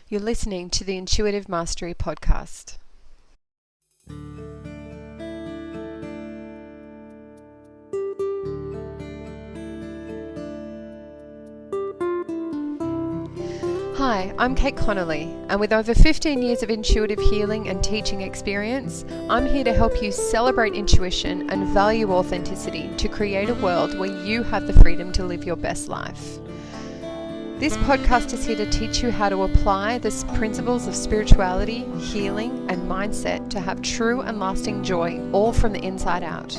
You're listening to the Intuitive Mastery podcast. Hi, I'm kateconnolly, and with over 15 years of intuitive healing and teaching experience, I'm here to help you celebrate intuition and value authenticity to create a world where you have the freedom to live your best life. This podcast is here to teach you how to apply the principles of spirituality, healing, and mindset to have true and lasting joy, all from the inside out.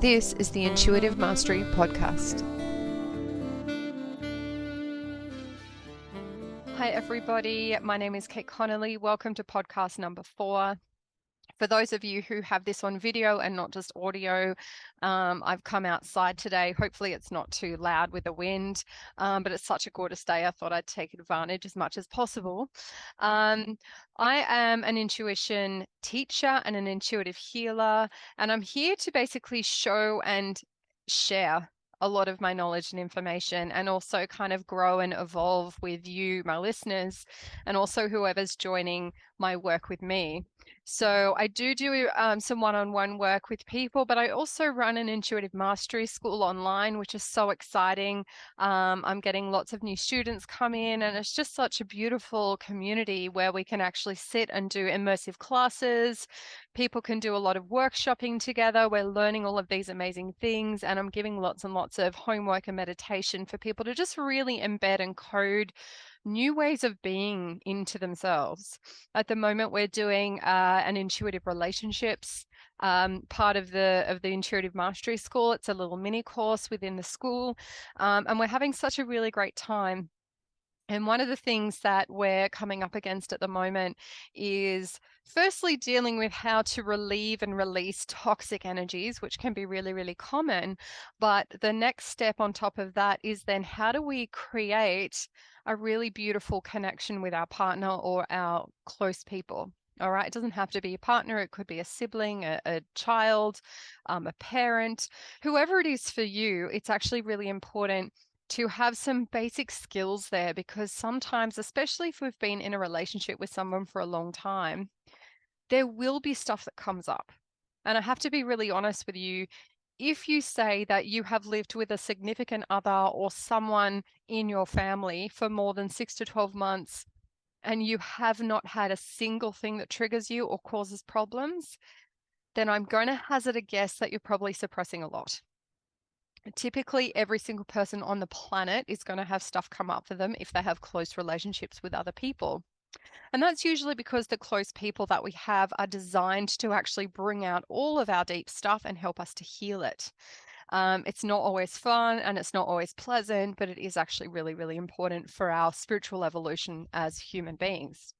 This is the Intuitive Mastery podcast. Hi everybody, my name is kateconnolly. Welcome to podcast number 4. For those of you who have this on video and not just audio, I've come outside today. Hopefully it's not too loud with the wind, but it's such a gorgeous day. I thought I'd take advantage as much as possible. I am an intuition teacher and an intuitive healer, and I'm here to basically show and share a lot of my knowledge and information, and also kind of grow and evolve with you, my listeners, and also whoever's joining my work with me. So I do some one-on-one work with people, but I also run an intuitive mastery school online, which is so exciting. I'm getting lots of new students come in, and it's just such a beautiful community where we can actually sit and do immersive classes. People can do a lot of workshopping together. We're learning all of these amazing things, and I'm giving lots and lots of homework and meditation for people to just really embed and code new ways of being into themselves. At the moment, we're doing an intuitive relationships part of the Intuitive Mastery School. It's a little mini course within the school, and we're having such a really great time. And one of the things that we're coming up against at the moment is firstly dealing with how to relieve and release toxic energies, which can be really, really common. But the next step on top of that is then how do we create a really beautiful connection with our partner or our close people? All right, it doesn't have to be a partner. It could be a sibling, a child, a parent, whoever it is for you. It's actually really important to have some basic skills there, because sometimes, especially if we've been in a relationship with someone for a long time, there will be stuff that comes up. And I have to be really honest with you. If you say that you have lived with a significant other or someone in your family for more than 6 to 12 months, and you have not had a single thing that triggers you or causes problems, then I'm going to hazard a guess that you're probably suppressing a lot. Typically, every single person on the planet is going to have stuff come up for them if they have close relationships with other people. And that's usually because the close people that we have are designed to actually bring out all of our deep stuff and help us to heal it. It's not always fun and it's not always pleasant, but it is actually really, really important for our spiritual evolution as human beings.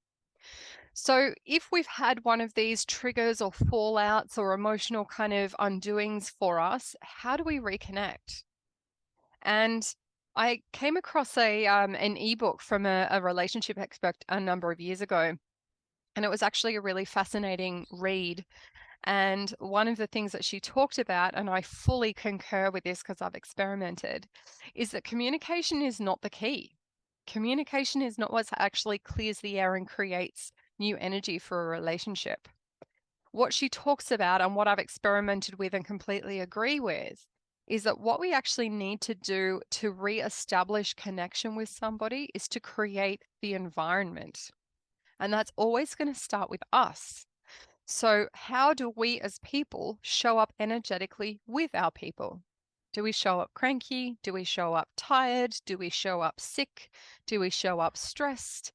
So if we've had one of these triggers or fallouts or emotional kind of undoings for us, how do we reconnect? And I came across an ebook from a relationship expert a number of years ago, and it was actually a really fascinating read. And one of the things that she talked about, and I fully concur with this because I've experimented, is that communication is not the key. Communication is not what actually clears the air and creates new energy for a relationship. What she talks about, and what I've experimented with and completely agree with, is that what we actually need to do to re-establish connection with somebody is to create the environment. And that's always going to start with us. So how do we as people show up energetically with our people? Do we show up cranky? Do we show up tired? Do we show up sick? Do we show up stressed?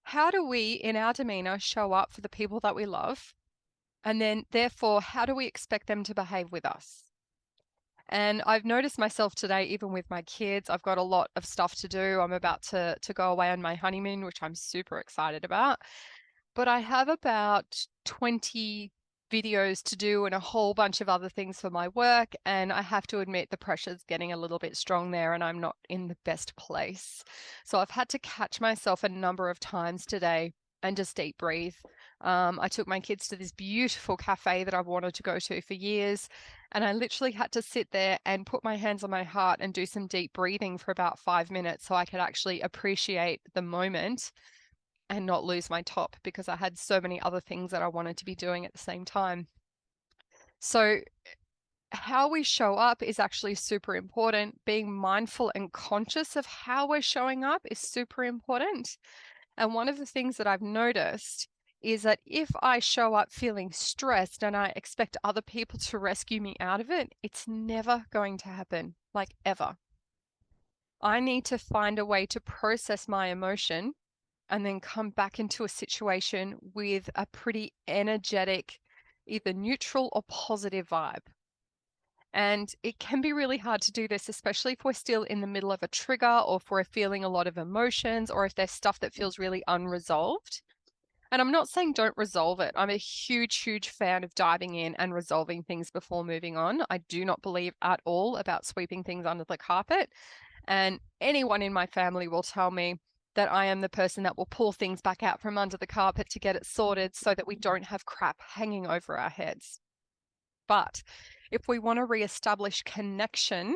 How do we, in our demeanor, show up for the people that we love? And then, therefore, how do we expect them to behave with us? And I've noticed myself today, even with my kids, I've got a lot of stuff to do. I'm about to go away on my honeymoon, which I'm super excited about. But I have about 20 videos to do and a whole bunch of other things for my work. And I have to admit the pressure's getting a little bit strong there, and I'm not in the best place. So I've had to catch myself a number of times today and just deep breathe. I took my kids to this beautiful cafe that I've wanted to go to for years, and I literally had to sit there and put my hands on my heart and do some deep breathing for about 5 minutes so I could actually appreciate the moment and not lose my top because I had so many other things that I wanted to be doing at the same time. So how we show up is actually super important. Being mindful and conscious of how we're showing up is super important. And one of the things that I've noticed is that if I show up feeling stressed and I expect other people to rescue me out of it, it's never going to happen, like ever. I need to find a way to process my emotion and then come back into a situation with a pretty energetic, either neutral or positive vibe. And it can be really hard to do this, especially if we're still in the middle of a trigger or if we're feeling a lot of emotions or if there's stuff that feels really unresolved. And I'm not saying don't resolve it. I'm a huge, huge fan of diving in and resolving things before moving on. I do not believe at all about sweeping things under the carpet. And anyone in my family will tell me that I am the person that will pull things back out from under the carpet to get it sorted so that we don't have crap hanging over our heads. But if we want to reestablish connection,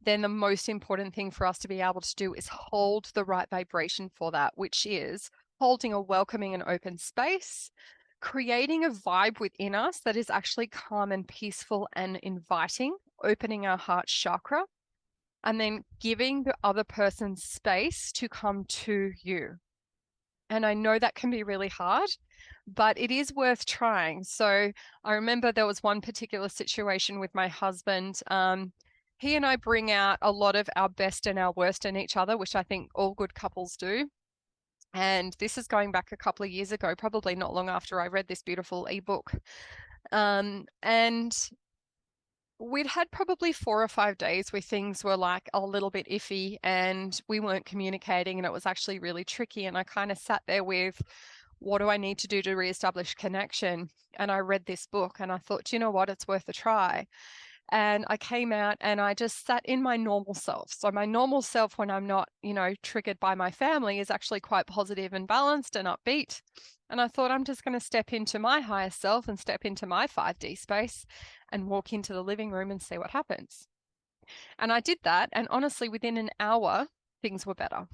then the most important thing for us to be able to do is hold the right vibration for that, which is holding a welcoming and open space, creating a vibe within us that is actually calm and peaceful and inviting, opening our heart chakra, and then giving the other person space to come to you. And I know that can be really hard, but it is worth trying. So I remember there was one particular situation with my husband. He and I bring out a lot of our best and our worst in each other, which I think all good couples do. And this is going back a couple of years ago, probably not long after I read this beautiful ebook. And we'd had probably 4 or 5 days where things were like a little bit iffy and we weren't communicating and it was actually really tricky. And I kind of sat there with, what do I need to do to reestablish connection? And I read this book and I thought, do you know what? It's worth a try. And I came out and I just sat in my normal self. So my normal self when I'm not, triggered by my family is actually quite positive and balanced and upbeat. And I thought I'm just going to step into my higher self and step into my 5D space and walk into the living room and see what happens. And I did that. And honestly, within an hour, things were better.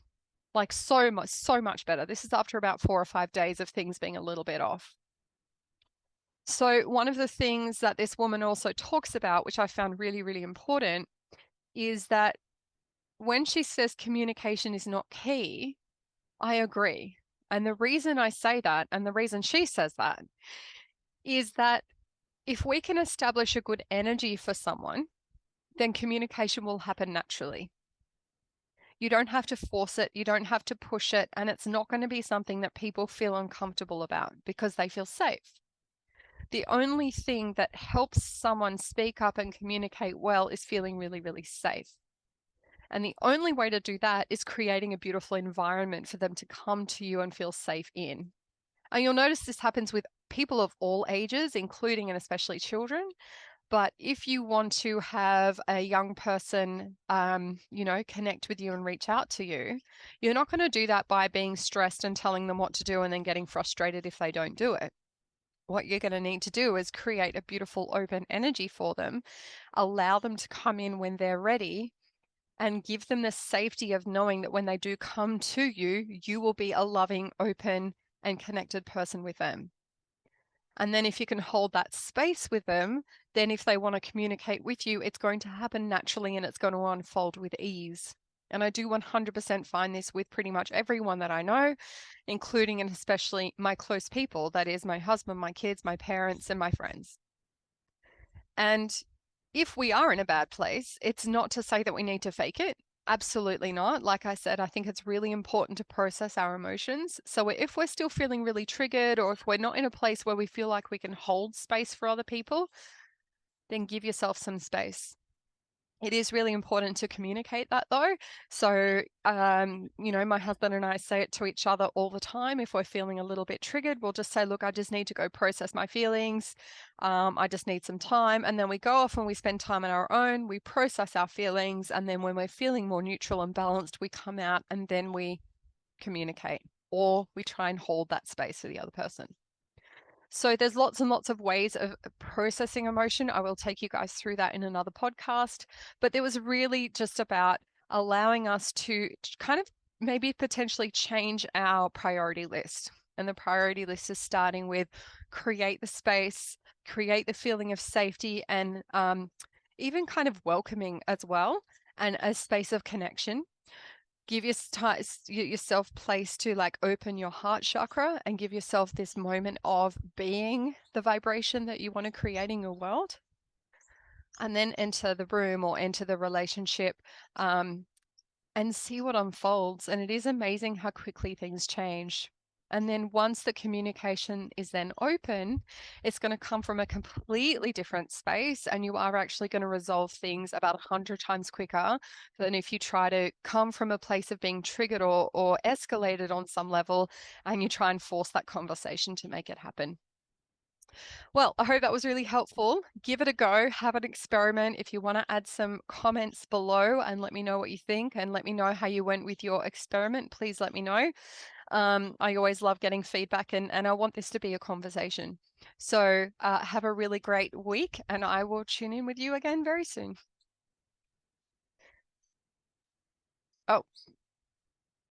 Like so much better. This is after about 4 or 5 days of things being a little bit off. So one of the things that this woman also talks about, which I found really, really important, is that when she says communication is not key, I agree. And the reason I say that, and the reason she says that, is that if we can establish a good energy for someone, then communication will happen naturally. You don't have to force it, you don't have to push it, and it's not going to be something that people feel uncomfortable about because they feel safe. The only thing that helps someone speak up and communicate well is feeling really, really safe. And the only way to do that is creating a beautiful environment for them to come to you and feel safe in. And you'll notice this happens with people of all ages, including and especially children. But if you want to have a young person, connect with you and reach out to you, you're not going to do that by being stressed and telling them what to do and then getting frustrated if they don't do it. What you're going to need to do is create a beautiful open energy for them, allow them to come in when they're ready, and give them the safety of knowing that when they do come to you, you will be a loving, open, and connected person with them. And then if you can hold that space with them, then if they want to communicate with you, it's going to happen naturally and it's going to unfold with ease. And I do 100% find this with pretty much everyone that I know, including and especially my close people. That is my husband, my kids, my parents, and my friends. And if we are in a bad place, it's not to say that we need to fake it. Absolutely not. Like I said, I think it's really important to process our emotions. So if we're still feeling really triggered, or if we're not in a place where we feel like we can hold space for other people, then give yourself some space. It is really important to communicate that though. So, my husband and I say it to each other all the time. If we're feeling a little bit triggered, we'll just say, look, I just need to go process my feelings. I just need some time. And then we go off and we spend time on our own. We process our feelings. And then when we're feeling more neutral and balanced, we come out and then we communicate, or we try and hold that space for the other person. So there's lots and lots of ways of processing emotion. I will take you guys through that in another podcast. But there was really just about allowing us to kind of maybe potentially change our priority list. And the priority list is starting with create the space, create the feeling of safety, and even kind of welcoming as well, and a space of connection. Give yourself place to like open your heart chakra and give yourself this moment of being the vibration that you want to create in your world. And then enter the room or enter the relationship, and see what unfolds. And it is amazing how quickly things change. And then once the communication is then open, it's going to come from a completely different space, and you are actually going to resolve things about 100 times quicker than if you try to come from a place of being triggered or escalated on some level, and you try and force that conversation to make it happen. Well, I hope that was really helpful. Give it a go, have an experiment. If you want to add some comments below and let me know what you think, and let me know how you went with your experiment, please let me know. I always love getting feedback, and I want this to be a conversation. So have a really great week, and I will tune in with you again very soon. Oh.